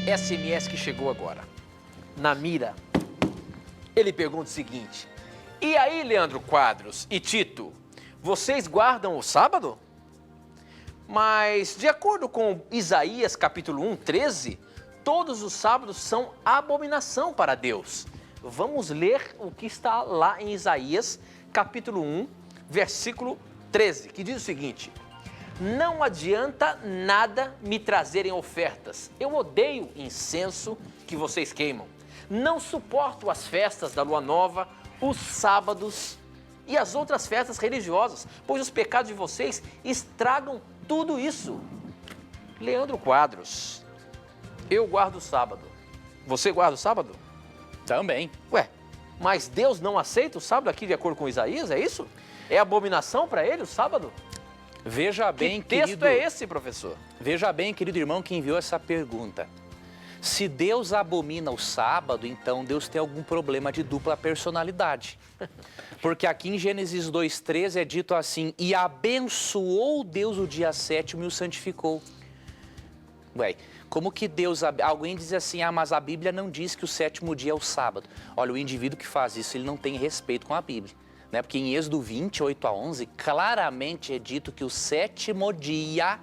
SMS que chegou agora. Na mira. Ele pergunta o seguinte: e aí, Leandro Quadros e Tito, vocês guardam o sábado? Mas, de acordo com Isaías capítulo 1, 13, todos os sábados são abominação para Deus. Vamos ler o que está lá em Isaías capítulo 1, versículo 13, que diz o seguinte: não adianta nada me trazerem ofertas. Eu odeio incenso que vocês queimam. Não suporto as festas da lua nova, os sábados e as outras festas religiosas, pois os pecados de vocês estragam tudo isso. Leandro Quadros, eu guardo o sábado. Você guarda o sábado? Também. Ué, mas Deus não aceita o sábado aqui de acordo com Isaías, é isso? É abominação para ele o sábado? Veja bem, que texto querido, é esse, professor? Veja bem, querido irmão, que enviou essa pergunta. Se Deus abomina o sábado, então Deus tem algum problema de dupla personalidade. Porque aqui em Gênesis 2,13 é dito assim: e abençoou Deus o dia sétimo e o santificou. Ué, como que Deus... Alguém diz assim: ah, mas a Bíblia não diz que o sétimo dia é o sábado. Olha, o indivíduo que faz isso, ele não tem respeito com a Bíblia. Né? Porque em Êxodo 20, 8-11, claramente é dito que o sétimo dia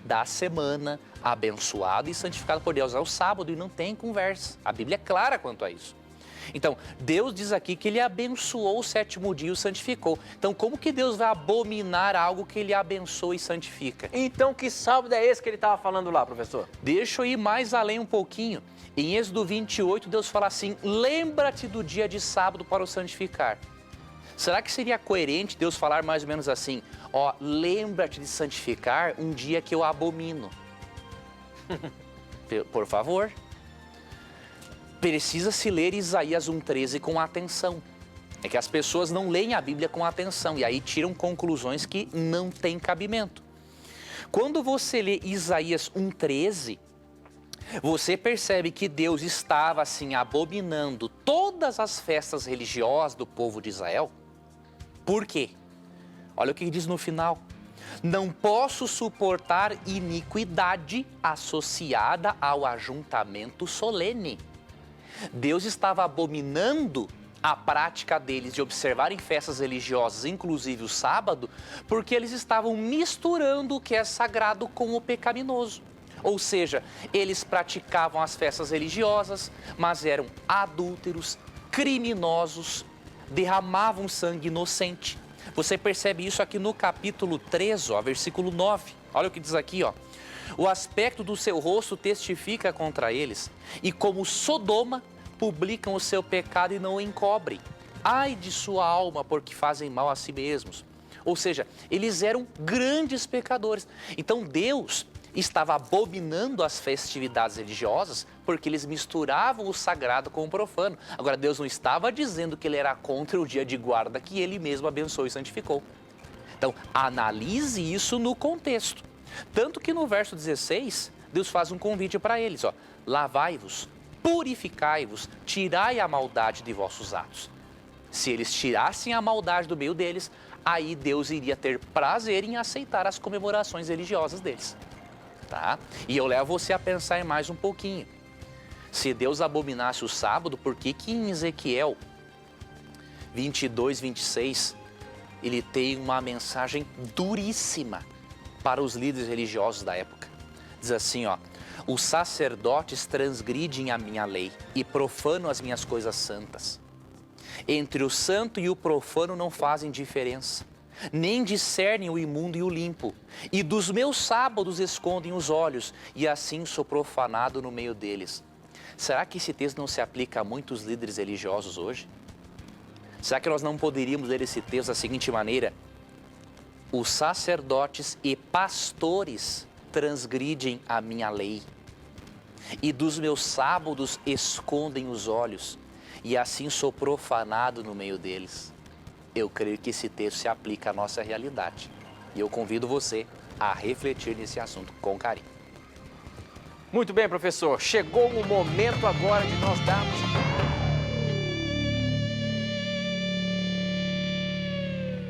da semana, abençoado e santificado por Deus, é o sábado, e não tem conversa. A Bíblia é clara quanto a isso. Então, Deus diz aqui que ele abençoou o sétimo dia e o santificou. Então, como que Deus vai abominar algo que ele abençoa e santifica? Então, que sábado é esse que ele estava falando lá, professor? Deixa eu ir mais além um pouquinho. Em Êxodo 28, Deus fala assim: lembra-te do dia de sábado para o santificar. Será que seria coerente Deus falar mais ou menos assim: ó, lembra-te de santificar um dia que eu abomino? Por favor. Precisa-se ler Isaías 1,13 com atenção. É que as pessoas não leem a Bíblia com atenção e aí tiram conclusões que não têm cabimento. Quando você lê Isaías 1,13, você percebe que Deus estava assim abominando todas as festas religiosas do povo de Israel. Por quê? Olha o que diz no final: não posso suportar iniquidade associada ao ajuntamento solene. Deus estava abominando a prática deles de observarem festas religiosas, inclusive o sábado, porque eles estavam misturando o que é sagrado com o pecaminoso. Ou seja, eles praticavam as festas religiosas, mas eram adúlteros, criminosos, derramavam sangue inocente. Você percebe isso aqui no capítulo 3, ó, versículo 9. Olha o que diz aqui, ó. O aspecto do seu rosto testifica contra eles, e como Sodoma, publicam o seu pecado e não o encobrem. Ai de sua alma, porque fazem mal a si mesmos. Ou seja, eles eram grandes pecadores. Então Deus estava abominando as festividades religiosas porque eles misturavam o sagrado com o profano. Agora, Deus não estava dizendo que ele era contra o dia de guarda que ele mesmo abençoou e santificou. Então, analise isso no contexto. Tanto que no verso 16, Deus faz um convite para eles, ó: lavai-vos, purificai-vos, tirai a maldade de vossos atos. Se eles tirassem a maldade do meio deles, aí Deus iria ter prazer em aceitar as comemorações religiosas deles. Tá? E eu levo você a pensar em mais um pouquinho. Se Deus abominasse o sábado, por que em Ezequiel 22, 26, ele tem uma mensagem duríssima para os líderes religiosos da época? Diz assim, ó: os sacerdotes transgridem a minha lei e profanam as minhas coisas santas. Entre o santo e o profano não fazem diferença, nem discernem o imundo e o limpo. E dos meus sábados escondem os olhos, e assim sou profanado no meio deles. Será que esse texto não se aplica a muitos líderes religiosos hoje? Será que nós não poderíamos ler esse texto da seguinte maneira: os sacerdotes e pastores transgridem a minha lei, e dos meus sábados escondem os olhos, e assim sou profanado no meio deles? Eu creio que esse texto se aplica à nossa realidade. E eu convido você a refletir nesse assunto com carinho. Muito bem, professor. Chegou o momento agora de nós darmos